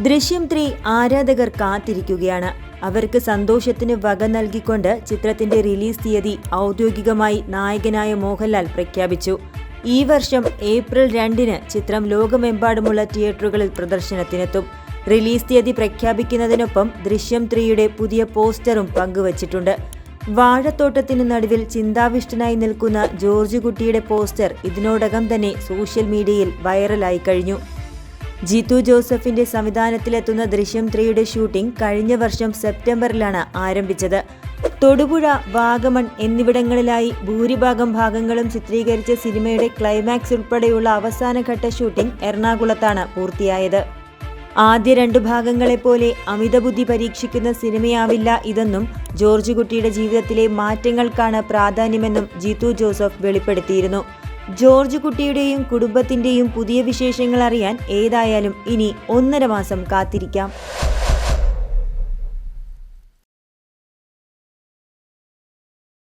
ദൃശ്യം 3 ആരാധകർ കാത്തിരിക്കുകയാണ്. അവർക്ക് സന്തോഷത്തിന് വക നൽകിക്കൊണ്ട് ചിത്രത്തിന്റെ റിലീസ് തീയതി ഔദ്യോഗികമായി നായകനായ മോഹൻലാൽ പ്രഖ്യാപിച്ചു. ഈ വർഷം ഏപ്രിൽ 2-ന് ചിത്രം ലോകമെമ്പാടുമുള്ള തിയേറ്ററുകളിൽ പ്രദർശനത്തിനെത്തും. റിലീസ് തീയതി പ്രഖ്യാപിക്കുന്നതിനൊപ്പം ദൃശ്യം 3യുടെ പുതിയ പോസ്റ്ററും പങ്കുവച്ചിട്ടുണ്ട്. വാഴത്തോട്ടത്തിന് നടുവിൽ ചിന്താവിഷ്ടനായി നിൽക്കുന്ന ജോർജ് കുട്ടിയുടെ പോസ്റ്റർ ഇതിനോടകം തന്നെ സോഷ്യൽ മീഡിയയിൽ വൈറലായി കഴിഞ്ഞു. ജിത്തു ജോസഫിന്റെ സംവിധാനത്തിലെത്തുന്ന ദൃശ്യം 3യുടെ ഷൂട്ടിംഗ് കഴിഞ്ഞ വർഷം സെപ്റ്റംബറിലാണ് ആരംഭിച്ചത്. തൊടുപുഴ, വാഗമൺ എന്നിവിടങ്ങളിലായി ഭൂരിഭാഗം ഭാഗങ്ങളും ചിത്രീകരിച്ച സിനിമയുടെ ക്ലൈമാക്സ് ഉൾപ്പെടെയുള്ള അവസാനഘട്ട ഷൂട്ടിംഗ് എറണാകുളത്താണ് പൂർത്തിയായത്. ആദ്യ 2 ഭാഗങ്ങളെപ്പോലെ അമിതബുദ്ധി പരീക്ഷിക്കുന്ന സിനിമയാവില്ല ഇതെന്നും ജോർജ് കുട്ടിയുടെ ജീവിതത്തിലെ മാറ്റങ്ങൾക്കാണ് പ്രാധാന്യമെന്നും ജിത്തു ജോസഫ് വെളിപ്പെടുത്തിയിരുന്നു. ജോർജ് കുട്ടിയുടെയും കുടുംബത്തിന്റെയും പുതിയ വിശേഷങ്ങൾ അറിയാൻ ഏതായാലും ഇനി 1.5 മാസം കാത്തിരിക്കാം.